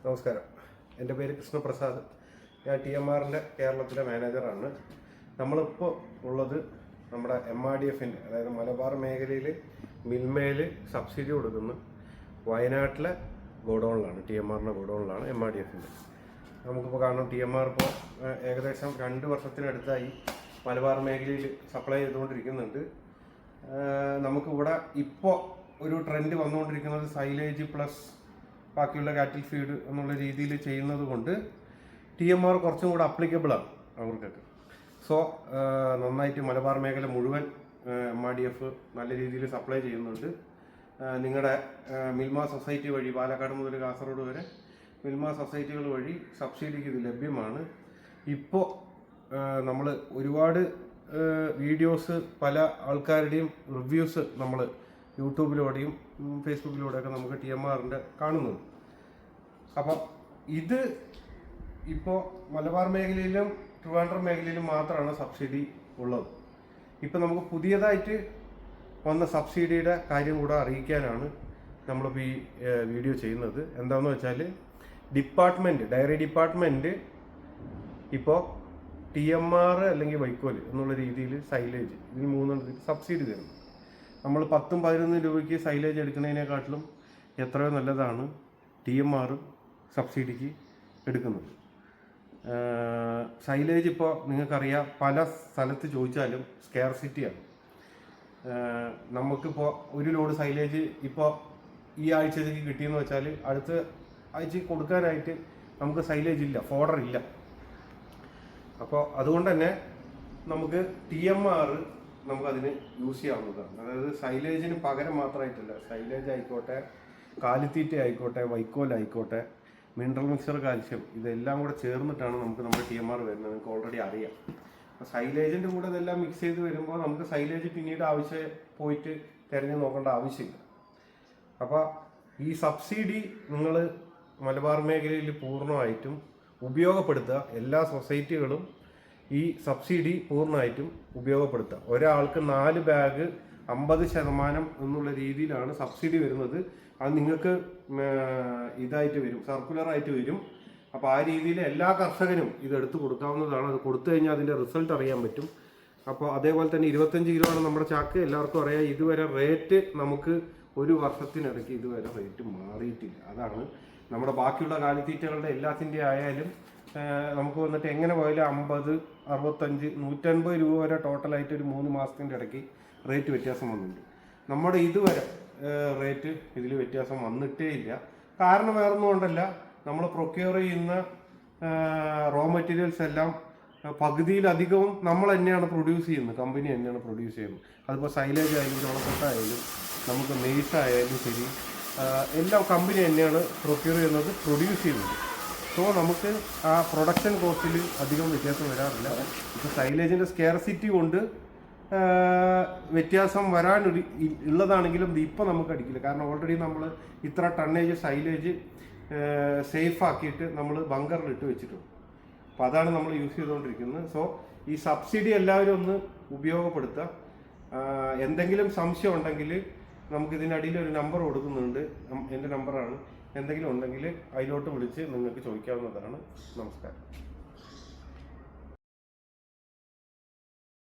നമസ്കാരം. എൻ്റെ പേര് കൃഷ്ണപ്രസാദ്. ഞാൻ TMRൻ്റെ കേരളത്തിലെ മാനേജറാണ്. നമ്മളിപ്പോൾ ഉള്ളത് നമ്മുടെ MRDFൻ്റെ, അതായത് മലബാർ മേഖലയിൽ മിൽമയിൽ സബ്സിഡി കൊടുക്കുന്ന വയനാട്ടിലെ ഗോഡൗണിലാണ്. TMRൻ്റെ ഗോഡൗണിലാണ് MRDFൻ്റെ. നമുക്കിപ്പോൾ കാണാം, TMR ഇപ്പോൾ ഏകദേശം 2 വർഷത്തിനടുത്തായി മലബാർ മേഖലയിൽ സപ്ലൈ ചെയ്തുകൊണ്ടിരിക്കുന്നുണ്ട്. നമുക്കിവിടെ ഇപ്പോൾ ഒരു ട്രെൻഡ് വന്നുകൊണ്ടിരിക്കുന്നത് സൈലേജ് പ്ലസ് ബാക്കിയുള്ള കാറ്റിൽ ഫീഡ് എന്നുള്ള രീതിയിൽ ചെയ്യുന്നത് കൊണ്ട് TMR കുറച്ചും കൂടെ അപ്ലിക്കബിളാണ് അവർക്കൊക്കെ. സോ നന്നായിട്ട് മലബാർ മേഖല മുഴുവൻ MRDF നല്ല രീതിയിൽ സപ്ലൈ ചെയ്യുന്നുണ്ട്. നിങ്ങളുടെ മിൽമ സൊസൈറ്റി വഴി പാലക്കാട് മുതൽ കാസർഗോഡ് വരെ മിൽമ സൊസൈറ്റികൾ വഴി സബ്സിഡിക്ക് ഇത് ലഭ്യമാണ്. ഇപ്പോൾ നമ്മൾ ഒരുപാട് വീഡിയോസ്, പല ആൾക്കാരുടെയും റിവ്യൂസ് നമ്മൾ യൂട്യൂബിലൂടെയും ഫേസ്ബുക്കിലൂടെയൊക്കെ നമുക്ക് TMRൻ്റെ കാണുന്നുണ്ട്. അപ്പോൾ ഇത് ഇപ്പോൾ മലബാർ മേഖലയിലും ട്രിവാൻഡ്രം മേഖലയിലും മാത്രമാണ് സബ്സിഡി ഉള്ളത്. ഇപ്പോൾ നമുക്ക് പുതിയതായിട്ട് വന്ന സബ്സിഡിയുടെ കാര്യം കൂടെ അറിയിക്കാനാണ് നമ്മളിപ്പോൾ ഈ വീഡിയോ ചെയ്യുന്നത്. എന്താണെന്ന് വെച്ചാൽ ഡയറി ഡിപ്പാർട്ട്മെൻറ്റ് ഇപ്പോൾ TMR അല്ലെങ്കിൽ വൈക്കോൽ എന്നുള്ള രീതിയിൽ സൈലേജ്, ഇതിന് 3 സബ്സിഡി തരുന്നു. നമ്മൾ 10-11 രൂപയ്ക്ക് സൈലേജ് എടുക്കുന്നതിനെക്കാട്ടിലും എത്രയോ നല്ലതാണ് TMR സബ്സിഡിക്ക് എടുക്കുന്നത്. സൈലേജ് ഇപ്പോൾ നിങ്ങൾക്കറിയാം, പല സ്ഥലത്ത് ചോദിച്ചാലും സ്കെയർസിറ്റിയാണ്. നമുക്കിപ്പോൾ ഒരു ലോഡ് സൈലേജ് ഇപ്പോൾ ഈ ആഴ്ചത്തേക്ക് കിട്ടിയെന്ന് വെച്ചാൽ അടുത്ത ആഴ്ച കൊടുക്കാനായിട്ട് നമുക്ക് സൈലേജ് ഇല്ല, ഫോഡർ ഇല്ല. അപ്പോൾ അതുകൊണ്ട് തന്നെ നമുക്ക് TMR നമുക്കതിന് യൂസ് ചെയ്യാവുന്നതാണ്. അതായത് സൈലേജിന് പകരം മാത്രമായിട്ടില്ല, സൈലേജ് ആയിക്കോട്ടെ, കാലിത്തീറ്റ ആയിക്കോട്ടെ, വൈക്കോലായിക്കോട്ടെ, മിനറൽ മിക്സർ, കാൽഷ്യം, ഇതെല്ലാം കൂടെ ചേർന്നിട്ടാണ് നമുക്ക് നമ്മുടെ TMR വരുന്നത്. നിങ്ങൾക്ക് ഓൾറെഡി അറിയാം. അപ്പോൾ സൈലേജിൻ്റെ കൂടെ ഇതെല്ലാം മിക്സ് ചെയ്ത് വരുമ്പോൾ നമുക്ക് സൈലേജ് പിന്നീട് പോയിട്ട് തിരഞ്ഞു നോക്കേണ്ട ആവശ്യമില്ല. അപ്പോൾ ഈ സബ്സിഡി നിങ്ങൾ മലബാർ മേഖലയിൽ പൂർണ്ണമായിട്ടും ഉപയോഗപ്പെടുത്തുക. എല്ലാ സൊസൈറ്റികളും ഈ സബ്സിഡി പൂർണ്ണമായിട്ടും ഉപയോഗപ്പെടുത്തുക. ഒരാൾക്ക് 4 ബാഗ് 50% എന്നുള്ള രീതിയിലാണ് സബ്സിഡി വരുന്നത്. അത് നിങ്ങൾക്ക് ഇതായിട്ട് വരും, സർക്കുലറായിട്ട് വരും. അപ്പോൾ ആ രീതിയിൽ എല്ലാ കർഷകനും ഇത് എടുത്തു കൊടുക്കാവുന്നതാണ്. അത് കൊടുത്തു കഴിഞ്ഞാൽ അതിൻ്റെ റിസൾട്ട് അറിയാൻ പറ്റും. അപ്പോൾ അതേപോലെ തന്നെ 25 കിലോ ആണ് നമ്മുടെ ചാക്ക്. എല്ലാവർക്കും അറിയാം, ഇതുവരെ റേറ്റ് നമുക്ക് ഒരു വർഷത്തിനിടയ്ക്ക് ഇതുവരെ റേറ്റ് മാറിയിട്ടില്ല. അതാണ് നമ്മുടെ ബാക്കിയുള്ള കാലിത്തീറ്റകളുടെ എല്ലാത്തിൻ്റെ ആയാലും നമുക്ക് വന്നിട്ട് എങ്ങനെ പോയാലും 50, 65, 150 രൂപ വരെ ടോട്ടലായിട്ട് ഒരു 3 മാസത്തിൻ്റെ ഇടയ്ക്ക് റേറ്റ് വ്യത്യാസം വന്നിട്ടുണ്ട്. നമ്മുടെ ഇതുവരെ റേറ്റ് ഇതിൽ വ്യത്യാസം വന്നിട്ടേ ഇല്ല. കാരണം വേറൊന്നും കൊണ്ടല്ല, നമ്മൾ പ്രൊക്യൂർ ചെയ്യുന്ന റോ മെറ്റീരിയൽസ് എല്ലാം പകുതിയിലധികവും നമ്മൾ തന്നെയാണ് പ്രൊഡ്യൂസ് ചെയ്യുന്നത്, കമ്പനി തന്നെയാണ് പ്രൊഡ്യൂസ് ചെയ്യുന്നത്. അതിപ്പോൾ സൈലേജ് ആയാലും ചോളക്കൊട്ടായാലും നമുക്ക് മെയ്സ് ആയാലും ശരി, എല്ലാം കമ്പനി തന്നെയാണ് പ്രൊക്യൂർ ചെയ്യുന്നത്, പ്രൊഡ്യൂസ് ചെയ്യുന്നത്. സോ നമുക്ക് ആ പ്രൊഡക്ഷൻ കോസ്റ്റിൽ അധികം വ്യത്യാസം വരാറില്ല. ഇപ്പോൾ സൈലേജിൻ്റെ സ്കെയർസിറ്റി കൊണ്ട് വ്യത്യാസം ഉള്ളതാണെങ്കിലും ഇപ്പോൾ നമുക്ക് അടിക്കില്ല. കാരണം ഓൾറെഡി നമ്മൾ ഇത്ര ടണ്ണേജ് സൈലേജ് സേഫ് ആക്കിയിട്ട് നമ്മൾ ബങ്കറിൽ ഇട്ട് വെച്ചിട്ടുണ്ട്. അപ്പോൾ അതാണ് നമ്മൾ യൂസ് ചെയ്തുകൊണ്ടിരിക്കുന്നത്. സോ ഈ സബ്സിഡി എല്ലാവരും ഒന്ന് ഉപയോഗപ്പെടുത്തുക. എന്തെങ്കിലും സംശയം ഉണ്ടെങ്കിൽ നമുക്ക് ഇതിനടിയിൽ ഒരു നമ്പർ കൊടുക്കുന്നുണ്ട്, എൻ്റെ നമ്പറാണ്. എന്തെങ്കിലും ഉണ്ടെങ്കിൽ അതിലോട്ട് വിളിച്ച് നിങ്ങൾക്ക് ചോദിക്കാവുന്നതാണ്. നമസ്കാരം.